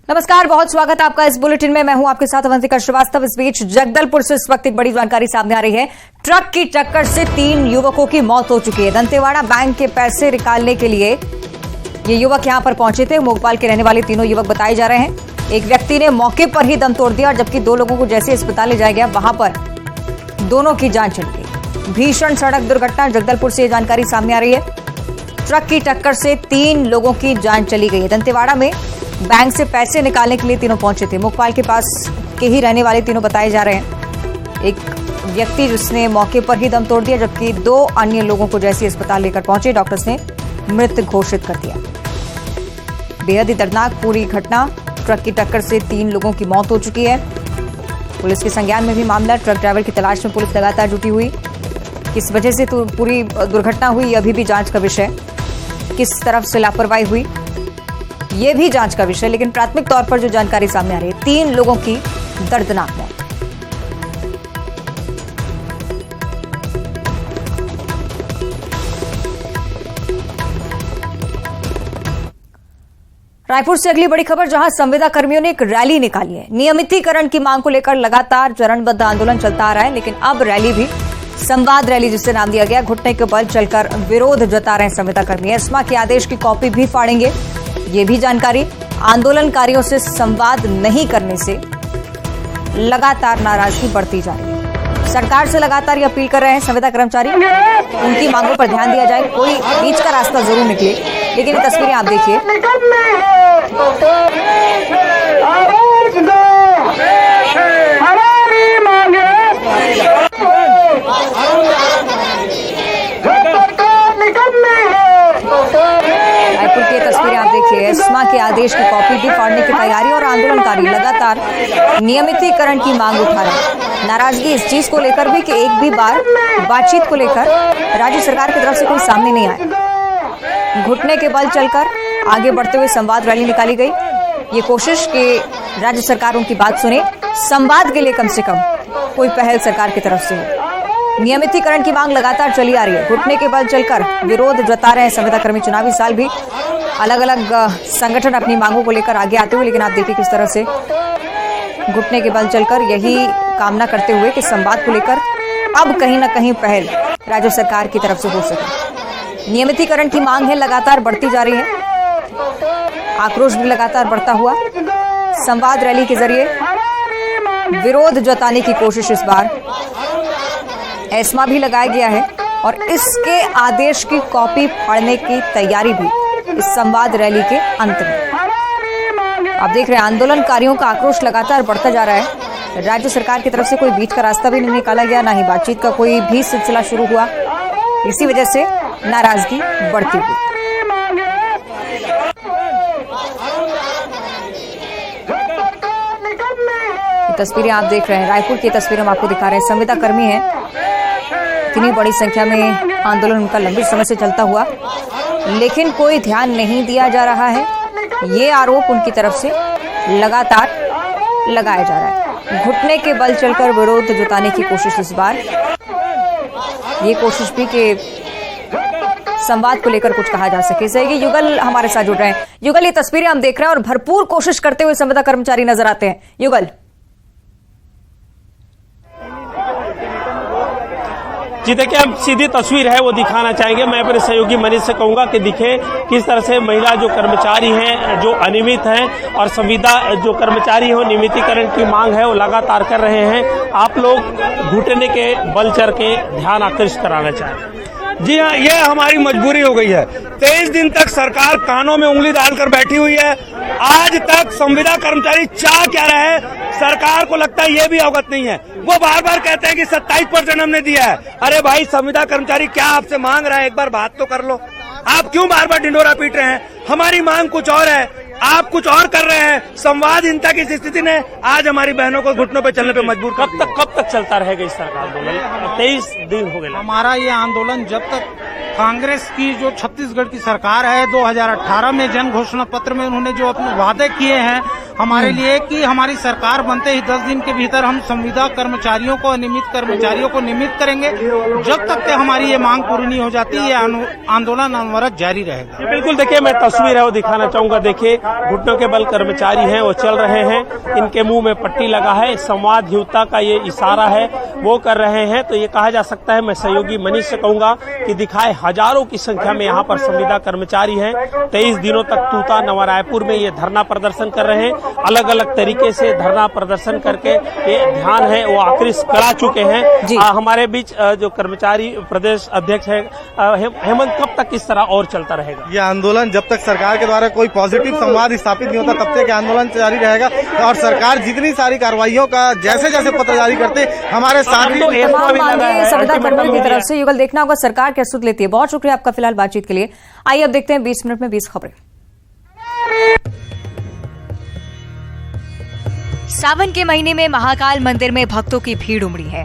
नमस्कार, बहुत स्वागत है आपका इस बुलेटिन में। मैं हूं आपके साथ अवंतिका श्रीवास्तव। इस बीच जगदलपुर से इस वक्त एक बड़ी जानकारी सामने आ रही है। ट्रक की टक्कर से 3 युवकों की मौत हो चुकी है। दंतेवाड़ा बैंक के पैसे निकालने के लिए ये युवक यहां पर पहुंचे थे। भोपाल के रहने वाले तीनों युवक बताए जा रहे हैं। एक व्यक्ति ने मौके पर ही दम तोड़ दिया, जबकि 2 लोगों को जैसे अस्पताल ले जाया गया वहां पर दोनों की जान चली गई। भीषण सड़क दुर्घटना, जगदलपुर से ये जानकारी सामने आ रही है। ट्रक की टक्कर से 3 लोगों की जान चली गई है। दंतेवाड़ा में बैंक से पैसे निकालने के लिए तीनों पहुंचे थे। भोपाल के पास के ही रहने वाले तीनों बताए जा रहे हैं। एक व्यक्ति जिसने मौके पर ही दम तोड़ दिया, जबकि 2 अन्य लोगों को जैसे अस्पताल लेकर पहुंचे डॉक्टर्स ने मृत घोषित कर दिया। बेहद ही दर्दनाक पूरी घटना। ट्रक की टक्कर से 3 लोगों की मौत हो चुकी है। पुलिस के संज्ञान में भी मामला। ट्रक ड्राइवर की तलाश में पुलिस लगातार जुटी हुई। किस वजह से तो पूरी दुर्घटना हुई, अभी भी जांच का विषय। किस तरफ से लापरवाही हुई, ये भी जांच का विषय। लेकिन प्राथमिक तौर पर जो जानकारी सामने आ रही है, 3 लोगों की दर्दनाक मौत। रायपुर से अगली बड़ी खबर, जहां संविदा कर्मियों ने एक रैली निकाली है। नियमितीकरण की मांग को लेकर लगातार चरणबद्ध आंदोलन चलता आ रहा है, लेकिन अब रैली भी संवाद रैली, जिसे नाम दिया गया। घुटने के बल चलकर विरोध जता रहे हैं संविदा कर्मी। एस्मा के आदेश की कॉपी भी फाड़ेंगे, ये भी जानकारी। आंदोलनकारियों से संवाद नहीं करने से लगातार नाराजगी बढ़ती जा रही है। सरकार से लगातार ये अपील कर रहे हैं संविदा कर्मचारी, उनकी मांगों पर ध्यान दिया जाए, कोई बीच का रास्ता जरूर निकले। लेकिन ये तस्वीरें आप देखिए। रायपुर की तस्वीरें आप देखिए। एस्मा के आदेश की कॉपी भी फाड़ने की तैयारी और आंदोलनकारी लगातार नियमितीकरण की मांग उठा रहे हैं। नाराजगी इस चीज को लेकर भी कि एक भी बार बातचीत को लेकर राज्य सरकार की तरफ से कोई सामने नहीं आया। घुटने के बल चलकर आगे बढ़ते हुए संवाद रैली निकाली गई। ये कोशिश कि राज्य सरकार उनकी बात सुने, संवाद के लिए कम से कम कोई पहल सरकार की तरफ से हो। नियमितीकरण की मांग लगातार चली आ रही है। घुटने के बल चलकर विरोध जता रहे हैं संविदा कर्मी। चुनावी साल भी अलग अलग संगठन अपनी मांगों को लेकर आगे आते हुए, लेकिन आप देखिए किस तरह से घुटने के बल चलकर यही कामना करते हुए कि संवाद को लेकर अब कहीं ना कहीं पहल राज्य सरकार की तरफ से हो सके। नियमितीकरण की मांग है, लगातार बढ़ती जा रही है। आक्रोश भी लगातार बढ़ता हुआ। संवाद रैली के जरिए विरोध जताने की कोशिश इस बार एस्मा भी लगाया गया है और इसके आदेश की कॉपी फाड़ने की तैयारी भी इस संवाद रैली के अंत में। आप देख रहे हैं आंदोलनकारियों का आक्रोश लगातार बढ़ता जा रहा है। राज्य सरकार की तरफ से कोई बीच का रास्ता भी नहीं निकाला गया, ना ही बातचीत का कोई भी सिलसिला शुरू हुआ। इसी वजह से नाराजगी बढ़ती हुई। तस्वीरें आप देख रहे हैं। रायपुर की तस्वीरें हम आपको दिखा रहे हैं। संविदा कर्मी हैं, इतनी बड़ी संख्या में आंदोलन उनका लंबी समय से चलता हुआ, लेकिन कोई ध्यान नहीं दिया जा रहा है। ये आरोप उनकी तरफ से लगातार लगाया जा रहा है। घुटने के बल चलकर विरोध जताने की कोशिश इस बार। ये कोशिश भी कि संवाद को लेकर कुछ कहा जा सके। सही, युगल हमारे साथ जुड़ रहे हैं। युगल, ये तस्वीरें हम देख रहे हैं और भरपूर कोशिश करते हुए संविदा कर्मचारी नजर आते हैं। युगल, जी देखिए, हम सीधी तस्वीर है वो दिखाना चाहेंगे। मैं अपने सहयोगी मनीष से कहूंगा कि दिखे किस तरह से महिला जो कर्मचारी हैं, जो अनियमित हैं, और संविदा जो कर्मचारी हैं, नियमितीकरण की मांग है वो लगातार कर रहे हैं। आप लोग घुटने के बल चढ़ के ध्यान आकर्षित कराना चाहें। जी हाँ, ये हमारी मजबूरी हो गई है। 23 दिन तक सरकार कानों में उंगली डालकर बैठी हुई है। आज तक संविदा कर्मचारी चाह क्या रहे, सरकार को लगता है ये भी अवगत नहीं है। वो बार बार कहते हैं कि 27% हमने दिया है। अरे भाई, संविदा कर्मचारी क्या आपसे मांग रहा है, एक बार बात तो कर लो। आप क्यों बार बार ढिंडोरा पीट रहे हैं? हमारी मांग कुछ और है, आप कुछ और कर रहे हैं। संवादहीनता की स्थिति ने आज हमारी बहनों को घुटनों पे चलने पे मजबूर कर दिया। कब तक चलता रहेगा इस तरह का आंदोलन? 23 दिन हो गए हमारा ये आंदोलन जब तक कांग्रेस की जो छत्तीसगढ़ की सरकार है, 2018 में जन घोषणा पत्र में उन्होंने जो अपने वादे किए हैं हमारे लिए कि हमारी सरकार बनते ही 10 दिन के भीतर हम संविदा कर्मचारियों को, अनियमित कर्मचारियों को नियमित करेंगे। जब तक के हमारी ये मांग पूरी नहीं हो जाती, ये आंदोलन अनवरत जारी रहेगा। बिल्कुल, देखिए मैं तस्वीर है वो दिखाना चाहूंगा। देखिए घुटनों के बल कर्मचारी हैं वो चल रहे हैं, इनके मुंह में पट्टी लगा है, संवादहीनता का ये इशारा है वो कर रहे हैं। तो ये कहा जा सकता है, मैं सहयोगी मनीष से कहूंगा कि दिखाए हजारों की संख्या में यहाँ पर संविदा कर्मचारी हैं। 23 दिनों तक तूता नवा रायपुर में ये धरना प्रदर्शन कर रहे हैं। अलग अलग तरीके से धरना प्रदर्शन करके ये ध्यान है वो आखिर करा चुके हैं। हमारे बीच जो कर्मचारी प्रदेश अध्यक्ष है हेमंत, कब तक इस तरह और चलता रहेगा ये आंदोलन? जब तक सरकार के द्वारा कोई पॉजिटिव संवाद स्थापित नहीं होता तब तक आंदोलन जारी रहेगा। और सरकार जितनी सारी कार्रवाइयों का जैसे जैसे पत्र जारी करते हमारे साथ ही संविदा कर्मियों की तरफ से युगल देखना होगा सरकार कैसे लेती है। बहुत शुक्रिया आपका फिलहाल बातचीत के लिए। आइए अब देखते हैं 20 मिनट में 20 खबरें। सावन के महीने में महाकाल मंदिर में भक्तों की भीड़ उमड़ी है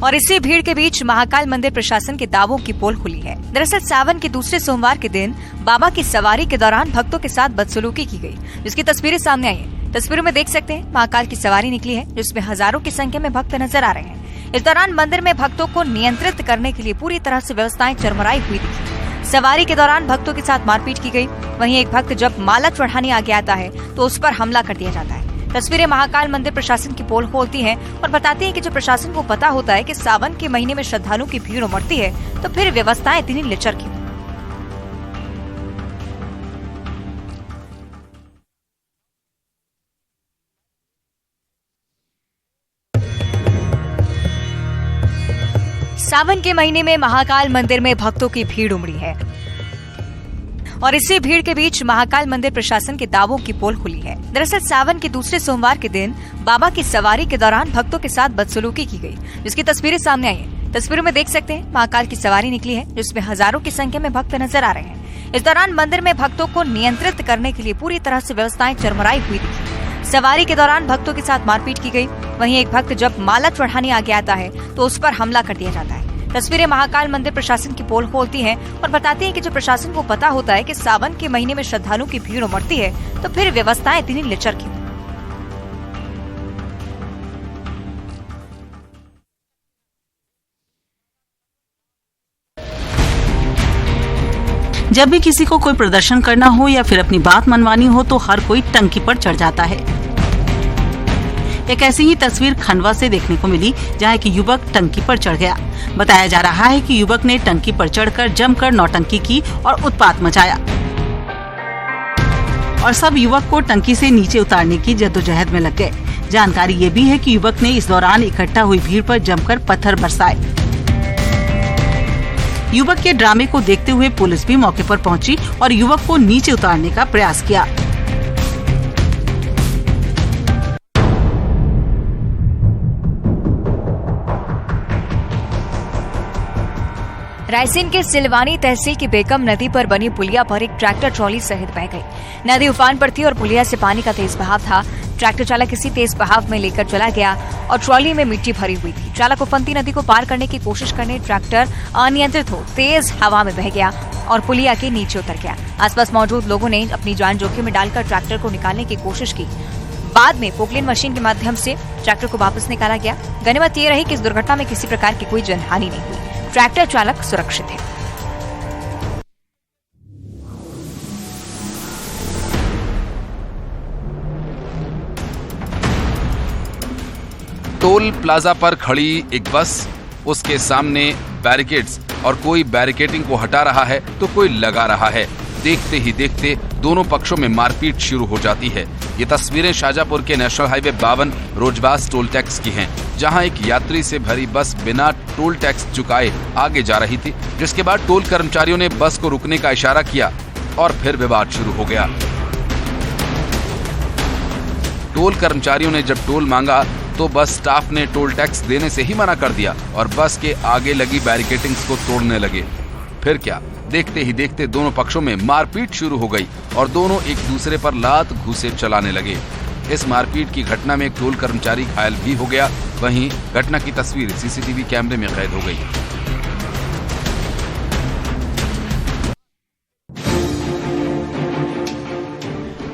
और इसी भीड़ के बीच महाकाल मंदिर प्रशासन के दावों की पोल खुली है। दरअसल सावन के दूसरे सोमवार के दिन बाबा की सवारी के दौरान भक्तों के साथ बदसलूकी की गई, जिसकी तस्वीरें सामने आई हैं। तस्वीरों में देख सकते हैं महाकाल की सवारी निकली है, जिसमें हजारों की संख्या में भक्त नजर आ रहे हैं। इस दौरान मंदिर में भक्तों को नियंत्रित करने के लिए पूरी तरह से व्यवस्थाएं चरमराई हुई दिखी। सवारी के दौरान भक्तों के साथ मारपीट की गई। वहीं एक भक्त जब माला चढ़ाने आगे आता है तो उस पर हमला कर दिया जाता है। तस्वीरें महाकाल मंदिर प्रशासन की पोल खोलती हैं और बताती हैं कि जब प्रशासन को पता होता है कि सावन के महीने में श्रद्धालुओं की भीड़ उमड़ती है तो फिर व्यवस्थाएं इतनी लिचर क्यों। सावन के महीने में महाकाल मंदिर में भक्तों की भीड़ उमड़ी है और इसी भीड़ के बीच महाकाल मंदिर प्रशासन के दावों की पोल खुली है। दरअसल सावन के दूसरे सोमवार के दिन बाबा की सवारी के दौरान भक्तों के साथ बदसलूकी की गई, जिसकी तस्वीरें सामने आई हैं। तस्वीरों में देख सकते हैं महाकाल की सवारी निकली है, जिसमें हजारों की संख्या में भक्त नजर आ रहे हैं। इस दौरान मंदिर में भक्तों को नियंत्रित करने के लिए पूरी तरह से व्यवस्थाएं चरमराई हुई दिखी। सवारी के दौरान भक्तों के साथ मारपीट की गई। वहीं एक भक्त जब माला चढ़ाने आगे आता है तो उस पर हमला कर दिया जाता है। तस्वीरें महाकाल मंदिर प्रशासन की पोल खोलती हैं और बताती हैं कि जब प्रशासन को पता होता है कि सावन के महीने में श्रद्धालुओं की भीड़ उमड़ती है तो फिर व्यवस्थाएं इतनी लिचर क्यों। जब भी किसी को कोई प्रदर्शन करना हो या फिर अपनी बात मनवानी हो तो हर कोई टंकी पर चढ़ जाता है। एक ऐसी ही तस्वीर खंडवा से देखने को मिली, जहां एक युवक टंकी पर चढ़ गया। बताया जा रहा है कि युवक ने टंकी पर चढ़कर जमकर नौटंकी की और उत्पात मचाया और सब युवक को टंकी से नीचे उतारने की जद्दोजहद में लग गए। जानकारी ये भी है कि युवक ने इस दौरान इकट्ठा हुई भीड़ पर जमकर पत्थर बरसाए। युवक के ड्रामे को देखते हुए पुलिस भी मौके पर पहुंची और युवक को नीचे उतारने का प्रयास किया। रायसेन के सिलवानी तहसील की बेगम नदी पर बनी पुलिया पर एक ट्रैक्टर ट्रॉली सहित बह गई। नदी उफान पर थी और पुलिया से पानी का तेज बहाव था। ट्रैक्टर चालक इसी तेज बहाव में लेकर चला गया और ट्रॉली में मिट्टी भरी हुई थी। चालक उफनती नदी को पार करने की कोशिश करने ट्रैक्टर अनियंत्रित हो तेज हवा में बह गया और पुलिया के नीचे उतर गया। आसपास मौजूद लोगों ने अपनी जान जोखिम में डालकर ट्रैक्टर को निकालने की कोशिश की। बाद में पोकलेन मशीन के माध्यम से ट्रैक्टर को वापस निकाला गया। गनीमत ये रही कि इस दुर्घटना में किसी प्रकार की कोई जनहानि नहीं हुई। ट्रैक्टर चालक सुरक्षित है। टोल प्लाजा पर खड़ी एक बस, उसके सामने बैरिकेड्स और कोई बैरिकेडिंग को हटा रहा है तो कोई लगा रहा है। देखते ही देखते दोनों पक्षों में मारपीट शुरू हो जाती है। ये तस्वीरें शाजापुर के नेशनल हाईवे 52 रोजबास टोल टैक्स की हैं, जहां एक यात्री से भरी बस बिना टोल टैक्स चुकाए आगे जा रही थी, जिसके बाद टोल कर्मचारियों ने बस को रुकने का इशारा किया और फिर विवाद शुरू हो गया। टोल कर्मचारियों ने जब टोल मांगा तो बस स्टाफ ने टोल टैक्स देने से ही मना कर दिया और बस के आगे लगी बैरिकेडिंग्स को तोड़ने लगे। फिर क्या, देखते ही देखते दोनों पक्षों में मारपीट शुरू हो गई और दोनों एक दूसरे पर लात घूंसे चलाने लगे। इस मारपीट की घटना में एक टोल कर्मचारी घायल भी हो गया। वहीं घटना की तस्वीर सीसीटीवी कैमरे में कैद हो गई।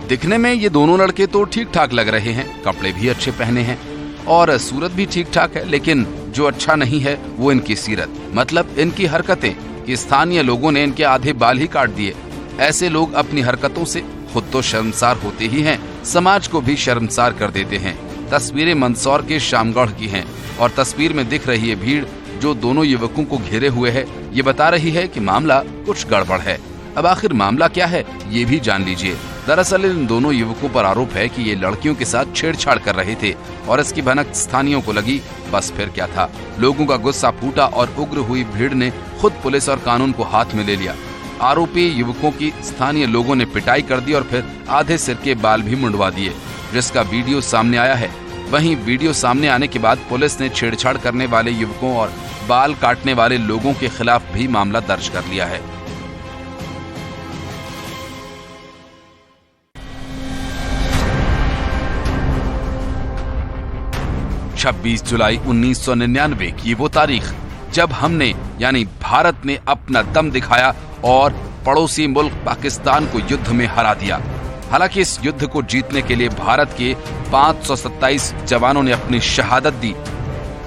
दिखने में ये दोनों लड़के तो ठीक ठाक लग रहे हैं, कपड़े भी अच्छे पहने हैं और सूरत भी ठीक ठाक है, लेकिन जो अच्छा नहीं है वो इनकी सीरत, मतलब इनकी हरकतें कि स्थानीय लोगों ने इनके आधे बाल ही काट दिए। ऐसे लोग अपनी हरकतों से खुद तो शर्मसार होते ही हैं, समाज को भी शर्मसार कर देते हैं। तस्वीरें मंदसौर के शामगढ़ की हैं और तस्वीर में दिख रही है भीड़ जो दोनों युवकों को घेरे हुए है, ये बता रही है कि मामला कुछ गड़बड़ है। अब आखिर मामला क्या है ये भी जान लीजिए। दरअसल इन दोनों युवकों पर आरोप है कि ये लड़कियों के साथ छेड़छाड़ कर रहे थे और इसकी भनक स्थानीयों को लगी। बस फिर क्या था, लोगों का गुस्सा फूटा और उग्र हुई भीड़ ने खुद पुलिस और कानून को हाथ में ले लिया। आरोपी युवकों की स्थानीय लोगों ने पिटाई कर दी और फिर आधे सिर के बाल भी मुंडवा दिए, जिसका वीडियो सामने आया है। वहीं वीडियो सामने आने के बाद पुलिस ने छेड़छाड़ करने वाले युवकों और बाल काटने वाले लोगों के खिलाफ भी मामला दर्ज कर लिया है। छब्बीस जुलाई 1999 की वो तारीख जब हमने यानी भारत ने अपना दम दिखाया और पड़ोसी मुल्क पाकिस्तान को युद्ध में हरा दिया। हालांकि इस युद्ध को जीतने के लिए भारत के 527 जवानों ने अपनी शहादत दी।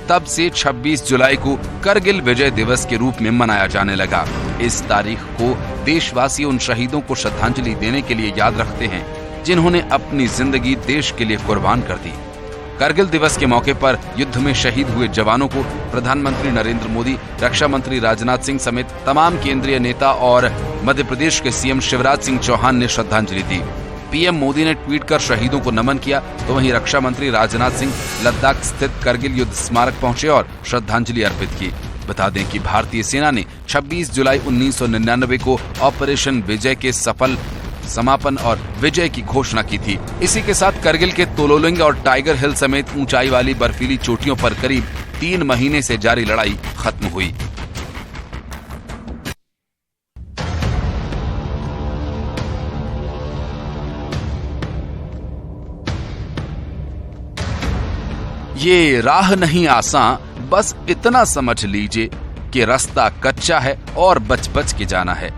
तब से 26 जुलाई को करगिल विजय दिवस के रूप में मनाया जाने लगा। इस तारीख को देशवासी उन शहीदों को श्रद्धांजलि देने के लिए याद रखते हैं जिन्होंने अपनी जिंदगी देश के लिए कुर्बान कर दी। करगिल दिवस के मौके पर युद्ध में शहीद हुए जवानों को प्रधानमंत्री नरेंद्र मोदी, रक्षा मंत्री राजनाथ सिंह समेत तमाम केंद्रीय नेता और मध्य प्रदेश के सीएम शिवराज सिंह चौहान ने श्रद्धांजलि दी। पीएम मोदी ने ट्वीट कर शहीदों को नमन किया, तो वहीं रक्षा मंत्री राजनाथ सिंह लद्दाख स्थित करगिल युद्ध स्मारक पहुंचे और श्रद्धांजलि अर्पित की। बता दें कि भारतीय सेना ने 26 जुलाई 1999 को ऑपरेशन विजय के सफल समापन और विजय की घोषणा की थी। इसी के साथ करगिल के तोलोलिंग और टाइगर हिल समेत ऊंचाई वाली बर्फीली चोटियों पर करीब 3 महीने से जारी लड़ाई खत्म हुई। ये राह नहीं आसान, बस इतना समझ लीजिए कि रास्ता कच्चा है और बच बच के जाना है।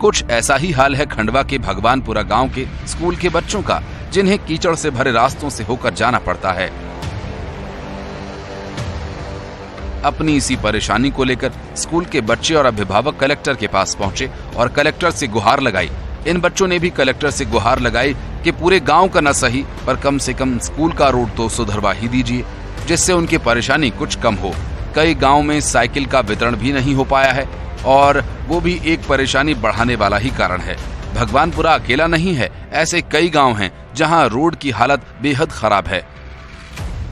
कुछ ऐसा ही हाल है खंडवा के भगवानपुरा गांव के स्कूल के बच्चों का, जिन्हें कीचड़ से भरे रास्तों से होकर जाना पड़ता है। अपनी इसी परेशानी को लेकर स्कूल के बच्चे और अभिभावक कलेक्टर के पास पहुंचे और कलेक्टर से गुहार लगाई। इन बच्चों ने भी कलेक्टर से गुहार लगाई कि पूरे गांव का न सही पर कम से कम स्कूल का रोड तो सुधरवा ही दीजिए, जिससे उनकी परेशानी कुछ कम हो। कई गांव में साइकिल का वितरण भी नहीं हो पाया है और वो भी एक परेशानी बढ़ाने वाला ही कारण है। भगवानपुरा अकेला नहीं है, ऐसे कई गांव हैं जहां रोड की हालत बेहद खराब है।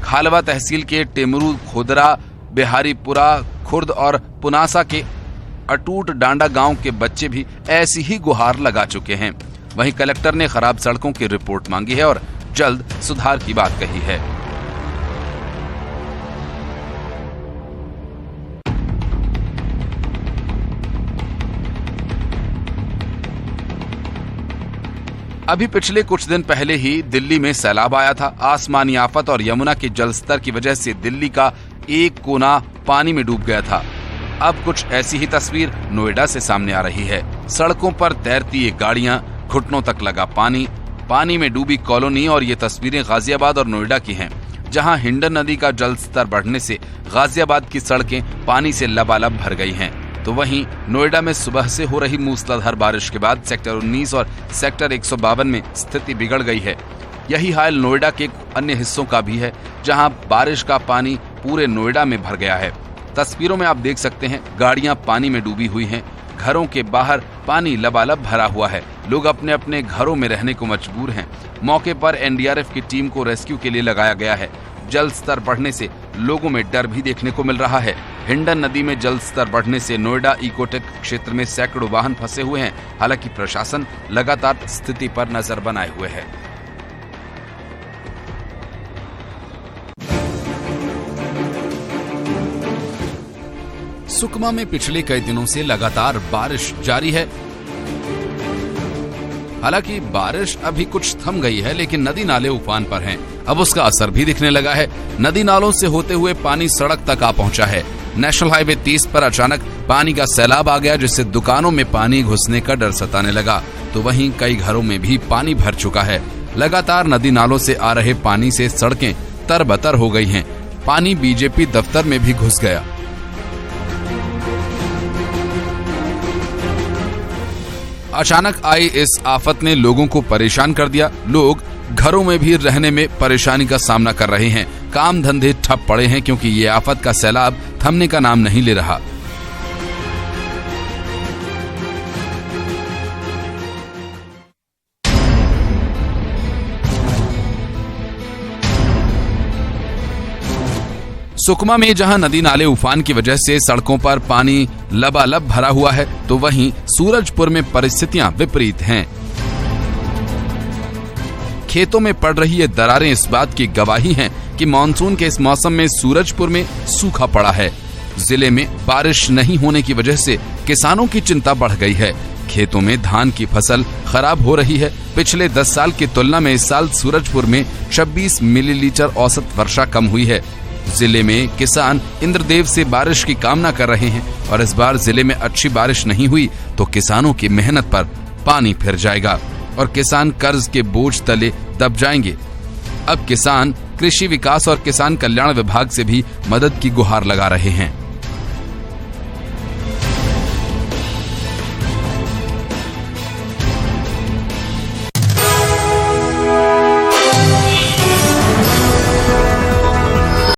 खालवा तहसील के टेमरू, खोदरा, बिहारीपुरा, खुर्द और पुनासा के अटूट डांडा गांव के बच्चे भी ऐसी ही गुहार लगा चुके हैं। वहीं कलेक्टर ने खराब सड़कों की रिपोर्ट मांगी है और जल्द सुधार की बात कही है। अभी पिछले कुछ दिन पहले ही दिल्ली में सैलाब आया था। आसमानी आफत और यमुना के जलस्तर की वजह से दिल्ली का एक कोना पानी में डूब गया था। अब कुछ ऐसी ही तस्वीर नोएडा से सामने आ रही है। सड़कों पर तैरती ये गाड़ियां, घुटनों तक लगा पानी, पानी में डूबी कॉलोनी। और ये तस्वीरें गाजियाबाद और नोएडा की हैं, जहां हिंडन नदी का जलस्तर बढ़ने से गाजियाबाद की सड़कें पानी से लबालब भर गई हैं। तो वहीं नोएडा में सुबह से हो रही मूसलाधार बारिश के बाद सेक्टर 19 और सेक्टर 152 में स्थिति बिगड़ गई है। यही हाल नोएडा के अन्य हिस्सों का भी है, जहां बारिश का पानी पूरे नोएडा में भर गया है। तस्वीरों में आप देख सकते हैं, गाड़ियां पानी में डूबी हुई हैं, घरों के बाहर पानी लबालब भरा हुआ है। लोग अपने अपने घरों में रहने को मजबूर हैं। मौके पर एनडीआरएफ की टीम को रेस्क्यू के लिए लगाया गया है। जल स्तर बढ़ने से लोगों में डर भी देखने को मिल रहा है। हिंडन नदी में जल स्तर बढ़ने से नोएडा इकोटेक क्षेत्र में सैकड़ों वाहन फंसे हुए हैं। हालांकि प्रशासन लगातार स्थिति पर नजर बनाए हुए है। सुकमा में पिछले कई दिनों से लगातार बारिश जारी है। हालांकि बारिश अभी कुछ थम गई है, लेकिन नदी नाले उफान पर हैं। अब उसका असर भी दिखने लगा है। नदी नालों से होते हुए पानी सड़क तक आ पहुंचा है। नेशनल हाईवे 30 पर अचानक पानी का सैलाब आ गया, जिससे दुकानों में पानी घुसने का डर सताने लगा। तो वहीं कई घरों में भी पानी भर चुका है। लगातार नदी नालों से आ रहे पानी से सड़कें तरबतर हो गई हैं। पानी बीजेपी दफ्तर में भी घुस गया। अचानक आई इस आफत ने लोगों को परेशान कर दिया। लोग घरों में भी रहने में परेशानी का सामना कर रहे हैं। काम धंधे ठप पड़े हैं क्योंकि ये आफत का सैलाब थमने का नाम नहीं ले रहा। सुकमा में जहां नदी नाले उफान की वजह से सड़कों पर पानी लबालब भरा हुआ है, तो वहीं सूरजपुर में परिस्थितियां विपरीत हैं। खेतों में पड़ रही ये दरारें इस बात की गवाही हैं कि मानसून के इस मौसम में सूरजपुर में सूखा पड़ा है। जिले में बारिश नहीं होने की वजह से किसानों की चिंता बढ़ गई है। खेतों में धान की फसल खराब हो रही है। पिछले 10 साल की तुलना में इस साल सूरजपुर में 26 मिलीलीटर औसत वर्षा कम हुई है। जिले में किसान इंद्रदेव से बारिश की कामना कर रहे हैं और इस बार जिले में अच्छी बारिश नहीं हुई तो किसानों की मेहनत पर पानी फिर जाएगा और किसान कर्ज के बोझ तले दब जाएंगे। अब किसान कृषि विकास और किसान कल्याण विभाग से भी मदद की गुहार लगा रहे हैं।